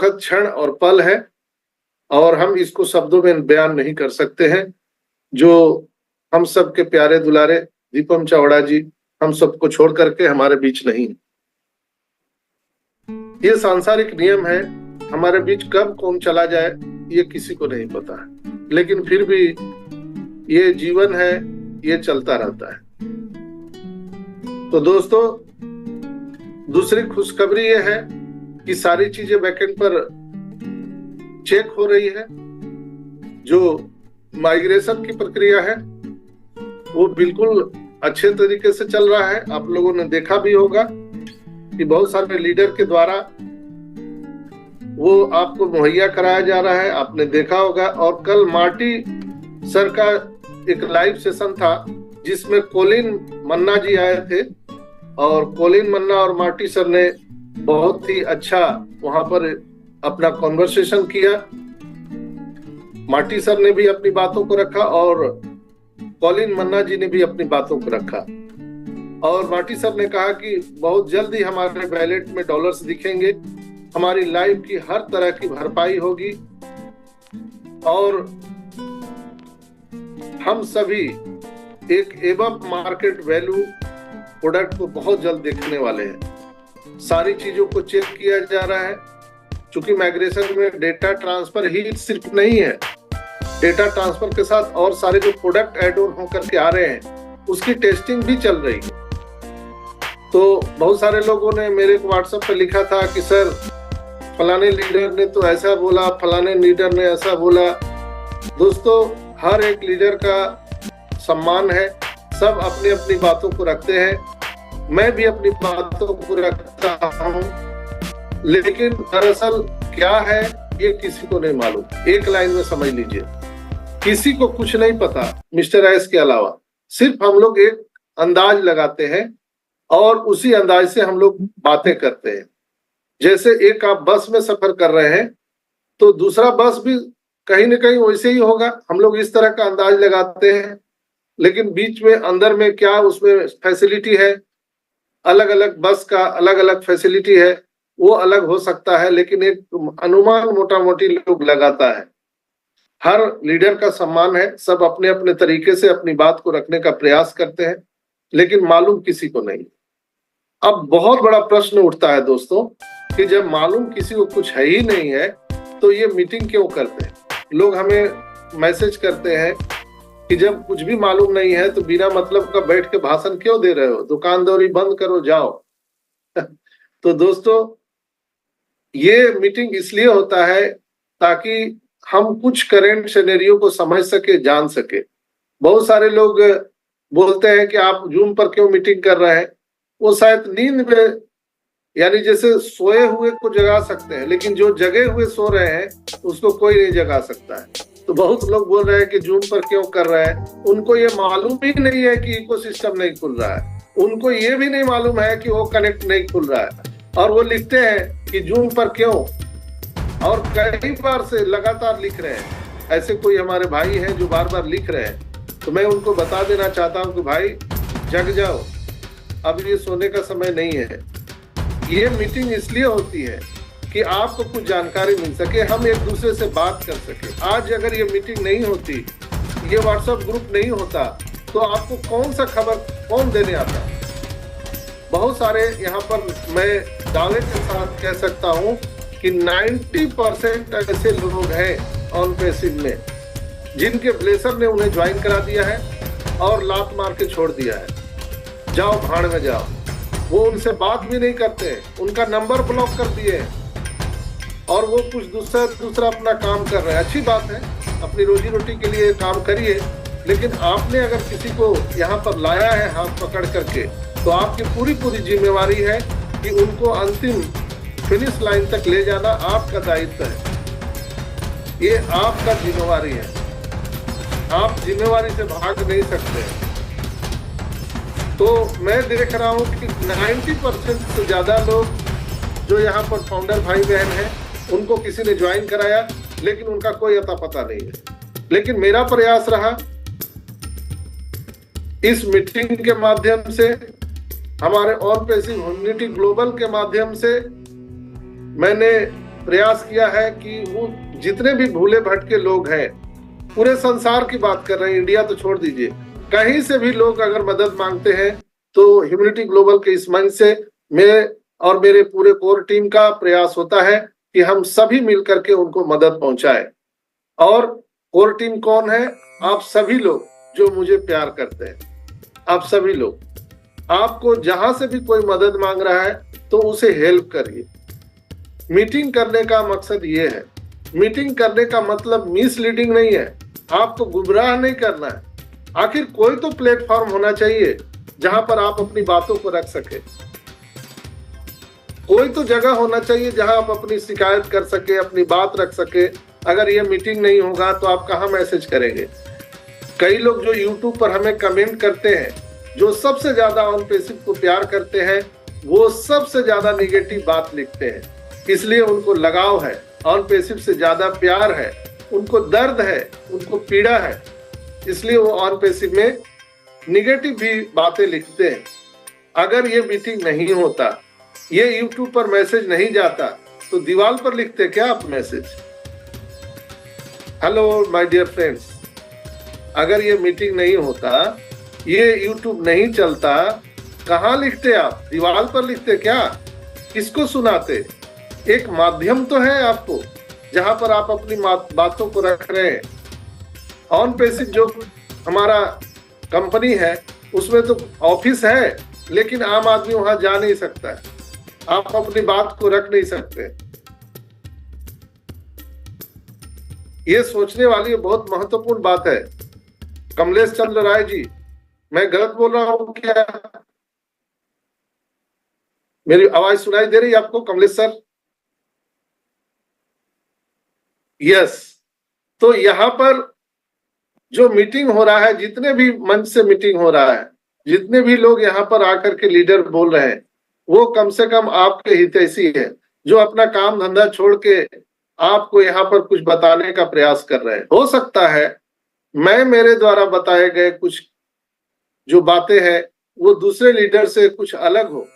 दुखद क्षण और पल है और हम इसको शब्दों में बयान नहीं कर सकते हैं। जो हम सबके प्यारे दुलारे दीपम चावड़ा जी हम सबको छोड़ करके हमारे बीच नहीं। ये सांसारिक नियम है, हमारे बीच कब कौन चला जाए ये किसी को नहीं पता है, लेकिन फिर भी ये जीवन है, ये चलता रहता है। तो दोस्तों, दूसरी खुशखबरी ये है कि सारी चीजें बैकएंड पर चेक हो रही है। जो माइग्रेशन की प्रक्रिया है वो बिल्कुल अच्छे तरीके से चल रहा है। आप लोगों ने देखा भी होगा कि बहुत सारे लीडर के द्वारा वो आपको मुहैया कराया जा रहा है, आपने देखा होगा। और कल मार्टी सर का एक लाइव सेशन था जिसमें कोलिन मन्ना जी आए थे और कोलिन मन्ना और मार्टी सर ने बहुत ही अच्छा वहां पर अपना कॉन्वर्सेशन किया। मार्टी सर ने भी अपनी बातों को रखा और कोलिन मन्ना जी ने भी अपनी बातों को रखा। और मार्टी सर ने कहा कि बहुत जल्दी हमारे बैलेट में डॉलर्स दिखेंगे, हमारी लाइफ की हर तरह की भरपाई होगी और हम सभी एक एबव मार्केट वैल्यू प्रोडक्ट को बहुत जल्द देखने वाले हैं। सारी चीजों को चेक किया जा रहा है, चूंकि माइग्रेशन में डेटा ट्रांसफर ही सिर्फ नहीं है, डेटा ट्रांसफर के साथ और सारे जो प्रोडक्ट ऐड ऑन होकर के आ रहे हैं उसकी टेस्टिंग भी चल रही है। तो बहुत सारे लोगों ने मेरे को व्हाट्सएप पे लिखा था कि सर फलाने लीडर ने तो ऐसा बोला, फलाने लीडर ने ऐसा बोला। दोस्तों, हर एक लीडर का सम्मान है, सब अपनी अपनी बातों को रखते हैं, मैं भी अपनी बातों को रखता हूँ, लेकिन दरअसल क्या है ये किसी को नहीं मालूम। एक लाइन में समझ लीजिए, किसी को कुछ नहीं पता मिस्टर एस के अलावा। सिर्फ हम लोग एक अंदाज लगाते हैं और उसी अंदाज से हम लोग बातें करते हैं। जैसे एक आप बस में सफर कर रहे हैं तो दूसरा बस भी कहीं ना कहीं वैसे ही होगा, हम लोग इस तरह का अंदाज लगाते हैं, लेकिन बीच में अंदर में क्या उसमें फैसिलिटी है, अलग अलग बस का अलग अलग फैसिलिटी है, वो अलग हो सकता है, लेकिन एक अनुमान मोटा मोटी लोग लगाता है। हर लीडर का सम्मान है, सब अपने अपने तरीके से अपनी बात को रखने का प्रयास करते हैं, लेकिन मालूम किसी को नहीं। अब बहुत बड़ा प्रश्न उठता है दोस्तों कि जब मालूम किसी को कुछ है ही नहीं है तो ये मीटिंग क्यों करते हैं। लोग हमें मैसेज करते हैं कि जब कुछ भी मालूम नहीं है तो बिना मतलब का बैठ के भाषण क्यों दे रहे हो, दुकानदारी बंद करो जाओ। तो दोस्तों, ये मीटिंग इसलिए होता है ताकि हम कुछ करेंट सिनेरियो को समझ सके, जान सके। बहुत सारे लोग बोलते हैं कि आप जूम पर क्यों मीटिंग कर रहे हैं। वो शायद नींद में, यानी जैसे सोए हुए को जगा सकते हैं, लेकिन जो जगे हुए सो रहे हैं उसको कोई नहीं जगा सकता है। तो बहुत लोग बोल रहे हैं कि जूम पर क्यों कर रहे हैं, उनको ये मालूम भी नहीं है कि इकोसिस्टम नहीं खुल रहा है, उनको ये भी नहीं मालूम है कि वो कनेक्ट नहीं खुल रहा है, और वो लिखते हैं कि जूम पर क्यों, और कई बार से लगातार लिख रहे हैं। ऐसे कोई हमारे भाई हैं जो बार बार लिख रहे हैं, तो मैं उनको बता देना चाहता हूँ कि भाई जग जाओ, अब ये सोने का समय नहीं है। ये मीटिंग इसलिए होती है कि आपको कुछ जानकारी मिल सके, हम एक दूसरे से बात कर सके। आज अगर ये मीटिंग नहीं होती, ये व्हाट्सएप ग्रुप नहीं होता, तो आपको कौन सा खबर कौन देने आता। बहुत सारे यहाँ पर मैं दावे के साथ कह सकता हूँ कि 90% ऐसे लोग हैं ऑन पैसिव में जिनके ब्लेसर ने उन्हें ज्वाइन करा दिया है और लात मार के छोड़ दिया है, जाओ भाड़ में जाओ। वो उनसे बात भी नहीं करते, उनका नंबर ब्लॉक कर दिए और वो कुछ दूसरा अपना काम कर रहे हैं। अच्छी बात है, अपनी रोजी रोटी के लिए काम करिए, लेकिन आपने अगर किसी को यहाँ पर लाया है हाथ पकड़ करके, तो आपकी पूरी जिम्मेवारी है कि उनको अंतिम फिनिश लाइन तक ले जाना आपका दायित्व है। ये आपका जिम्मेवारी है, आप जिम्मेवारी से भाग नहीं सकते। तो मैं देख रहा हूँ कि 90% से ज्यादा लोग जो यहाँ पर फाउंडर भाई बहन हैं, उनको किसी ने ज्वाइन कराया, लेकिन उनका कोई अता पता नहीं है। लेकिन मेरा प्रयास रहा इस मीटिंग के माध्यम से, हमारे ऑन पैसिव ह्यूमैनिटी ग्लोबल के माध्यम से, मैंने प्रयास किया है कि वो जितने भी भूले भटके लोग हैं, पूरे संसार की बात कर रहे हैं, इंडिया तो छोड़ दीजिए, कहीं से भी लोग अगर मदद मांगते हैं तो ह्यूमैनिटी ग्लोबल के इस मंच से मैं और मेरे पूरे कोर टीम का प्रयास होता है कि हम सभी मिलकर के उनको मदद पहुंचाए। और कोर टीम कौन है? आप सभी लोग जो मुझे प्यार करते हैं, आप सभी लोग। आपको जहां से भी कोई मदद मांग रहा है तो उसे हेल्प करिए। मीटिंग करने का मकसद ये है, मीटिंग करने का मतलब मिसलीडिंग नहीं है, आपको गुमराह नहीं करना है। आखिर कोई तो प्लेटफॉर्म होना चाहिए जहां पर आप अपनी बातों को रख सके, कोई तो जगह होना चाहिए जहां आप अपनी शिकायत कर सके, अपनी बात रख सके। अगर ये मीटिंग नहीं होगा तो आप कहां मैसेज करेंगे? कई लोग जो यूट्यूब पर हमें कमेंट करते हैं, जो सबसे ज्यादा ऑन पेसिव को प्यार करते हैं, वो सबसे ज्यादा निगेटिव बात लिखते हैं। इसलिए उनको लगाव है, ऑन पेसिव से ज्यादा प्यार है, उनको दर्द है, उनको पीड़ा है, इसलिए वो ऑन पेसिव में निगेटिव भी बातें लिखते हैं। अगर ये मीटिंग नहीं होता, ये यूट्यूब पर मैसेज नहीं जाता, तो दीवार पर लिखते क्या आप message? Hello my dear friends, अगर ये मीटिंग नहीं होता, ये यूट्यूब नहीं चलता, कहाँ लिखते आप? दीवार पर लिखते क्या? किसको सुनाते? एक माध्यम तो है आपको जहां पर आप अपनी बातों को रख रहे हैं। ऑन पेसिव जो हमारा कंपनी है उसमें तो ऑफिस है, लेकिन आम आदमी वहां जा नहीं सकता है, आप अपनी बात को रख नहीं सकते। ये सोचने वाली बहुत महत्वपूर्ण बात है। कमलेश चंद्र राय जी, मैं गलत बोल रहा हूं क्या? मेरी आवाज सुनाई दे रही है आपको कमलेश सर? यस। तो यहाँ पर जो मीटिंग हो रहा है, जितने भी मंच से मीटिंग हो रहा है, जितने भी लोग यहाँ पर आकर के लीडर बोल रहे हैं, वो कम से कम आपके हितैषी है, जो अपना काम धंधा छोड़ के आपको यहाँ पर कुछ बताने का प्रयास कर रहे हैं। हो सकता है मैं मेरे द्वारा बताए गए कुछ जो बातें हैं वो दूसरे लीडर से कुछ अलग हो।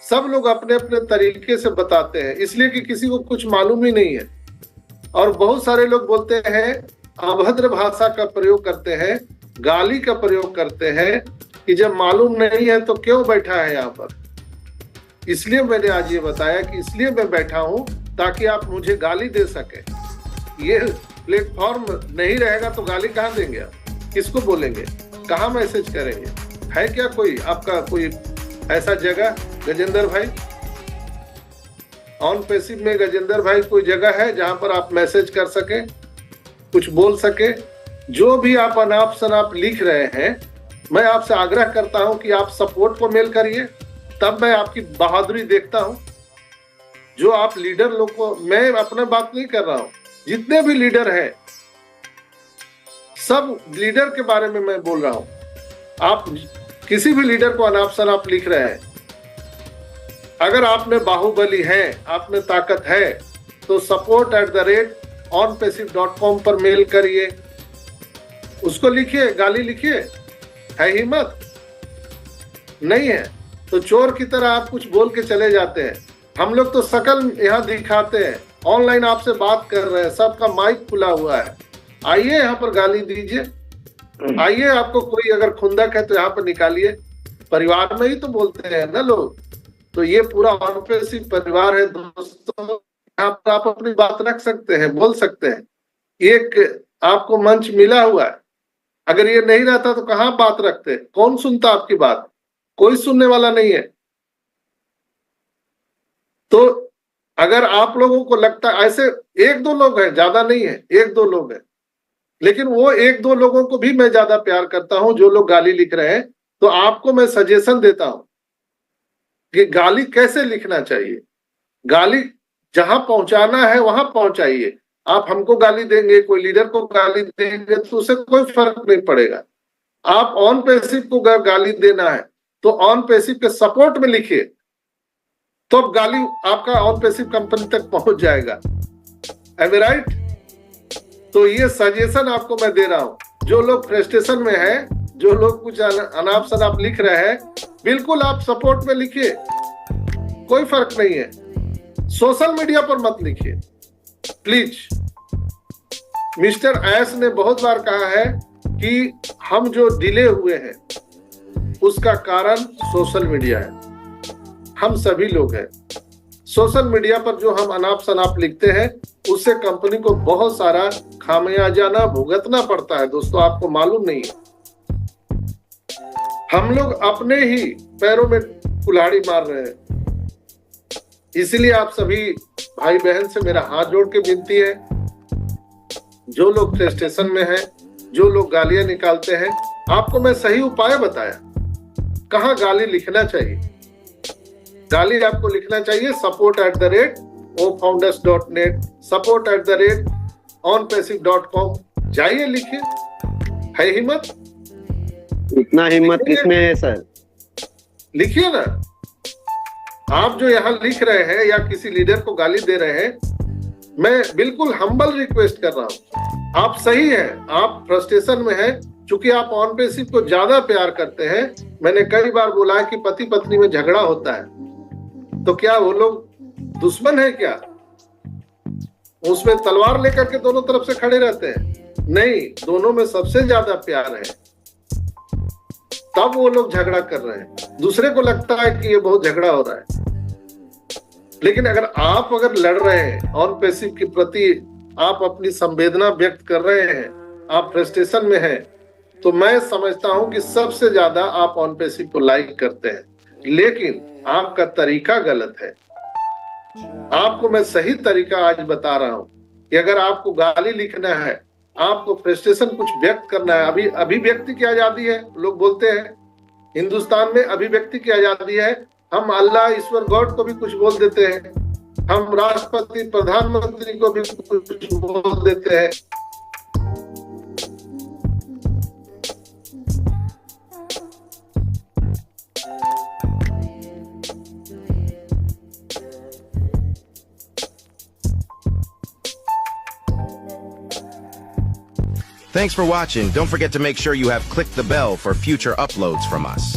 सब लोग अपने अपने तरीके से बताते हैं, इसलिए कि किसी को कुछ मालूम ही नहीं है। और बहुत सारे लोग बोलते हैं, अभद्र भाषा का प्रयोग करते हैं, गाली का प्रयोग करते हैं कि जब मालूम नहीं है तो क्यों बैठा है यहाँ पर। इसलिए मैंने आज ये बताया कि इसलिए मैं बैठा हूं ताकि आप मुझे गाली दे सके। ये प्लेटफॉर्म नहीं रहेगा तो गाली कहाँ देंगे आप? किसको बोलेंगे? कहाँ मैसेज करेंगे? है क्या कोई आपका कोई ऐसा जगह? गजेंद्र भाई, ऑन पेसिव में गजेंद्र भाई कोई जगह है जहां पर आप मैसेज कर सके, कुछ बोल सके? जो भी आप अनाप शनाप लिख रहे हैं, मैं आपसे आग्रह करता हूं कि आप सपोर्ट को मेल करिए, तब मैं आपकी बहादुरी देखता हूं। जो आप लीडर लोग को, मैं अपना बात नहीं कर रहा हूं, जितने भी लीडर हैं, सब लीडर के बारे में मैं बोल रहा हूं। आप किसी भी लीडर को अनाप शनाप लिख रहे हैं, अगर आप में बाहुबली है, आप में ताकत है, तो support@onpassive.com पर मेल करिए, उसको लिखिए, गाली लिखिए। है हिम्मत? नहीं है तो चोर की तरह आप कुछ बोल के चले जाते हैं। हम लोग तो शकल यहाँ दिखाते हैं, ऑनलाइन आपसे बात कर रहे हैं, सबका माइक खुला हुआ है। आइए यहाँ पर गाली दीजिए, आइए, आपको कोई अगर खुंदक है तो यहाँ पर निकालिए। परिवार में ही तो बोलते हैं ना लोग, तो ये पूरा ऑन पेसिव परिवार है दोस्तों, यहाँ पर आप अपनी बात रख सकते हैं, बोल सकते हैं। एक आपको मंच मिला हुआ है, अगर ये नहीं रहता तो कहाँ बात रखते? कौन सुनता आपकी बात? कोई सुनने वाला नहीं है। तो अगर आप लोगों को लगता है, ऐसे एक दो लोग हैं, ज्यादा नहीं है, एक दो लोग हैं, लेकिन वो एक दो लोगों को भी मैं ज्यादा प्यार करता हूं जो लोग गाली लिख रहे हैं। तो आपको मैं सजेशन देता हूं कि गाली कैसे लिखना चाहिए। गाली जहां पहुंचाना है वहां पहुंचाइए। आप हमको गाली देंगे, कोई लीडर को गाली देंगे, तो उससे कोई फर्क नहीं पड़ेगा। आप ऑन पेसिव को गाली देना है तो ऑन पेसिव के सपोर्ट में लिखिए, तो अब गाली आपका ऑन पेसिव कंपनी तक पहुंच जाएगा। एम आई राइट? तो ये सजेशन आपको मैं दे रहा हूं। जो लोग फ्रस्ट्रेशन में है, जो लोग कुछ अनाप शनाप लिख रहे हैं, बिल्कुल आप सपोर्ट में लिखिए, कोई फर्क नहीं है। सोशल मीडिया पर मत लिखिए प्लीज। मिस्टर ऐस ने बहुत बार कहा है कि हम जो डिले हुए हैं उसका कारण सोशल मीडिया है। हम सभी लोग हैं। सोशल मीडिया पर जो हम अनाप शनाप लिखते हैं उससे कंपनी को बहुत सारा खामियाजाना भुगतना पड़ता है दोस्तों, आपको मालूम नहीं है। हम लोग अपने ही पैरों में कुल्हाड़ी मार रहे हैं। इसलिए आप सभी भाई बहन से मेरा हाथ जोड़ के विनती है, जो लोग फ्रस्ट्रेशन में हैं, जो लोग गालियां निकालते हैं, आपको मैं सही उपाय बताया कहाँ गाली लिखना चाहिए। गाली आपको लिखना चाहिए support@ofounders.net, support@onpassive.com। जाइए लिखिए, है हिम्मत? इतना हिम्मत किसमें है सर? लिखिए ना। आप जो यहाँ लिख रहे हैं या किसी लीडर को गाली दे रहे हैं, मैं बिल्कुल हम्बल रिक्वेस्ट कर रहा हूँ। आप सही हैं, आप फ्रस्ट्रेशन में हैं, चूंकि आप ऑन पेसिव को ज्यादा प्यार करते हैं। मैंने कई बार बोला है कि पति पत्नी में झगड़ा होता है तो क्या वो लोग दुश्मन है क्या? उसमें तलवार लेकर के दोनों तरफ से खड़े रहते हैं? नहीं, दोनों में सबसे ज्यादा प्यार है, तब वो लोग झगड़ा कर रहे हैं। दूसरे को लगता है कि ये बहुत झगड़ा हो रहा है, लेकिन अगर लड़ रहे हैं ऑन पेसिव के प्रति, आप अपनी संवेदना व्यक्त कर रहे हैं, आप फ्रस्ट्रेशन में हैं, तो मैं समझता हूं कि सबसे ज्यादा आप ऑन पेसिव को लाइक करते हैं। लेकिन आपका तरीका गलत है। आपको मैं सही तरीका आज बता रहा हूं कि अगर आपको गाली लिखना है, आपको फ्रस्ट्रेशन कुछ व्यक्त करना है, अभिव्यक्ति की आजादी है। लोग बोलते हैं हिंदुस्तान में अभिव्यक्ति की आजादी है, हम अल्लाह ईश्वर गॉड को भी कुछ बोल देते हैं, हम राष्ट्रपति प्रधानमंत्री को भी कुछ बोल देते हैं। Thanks for watching. Don't forget to make sure you have clicked the bell for future uploads from us.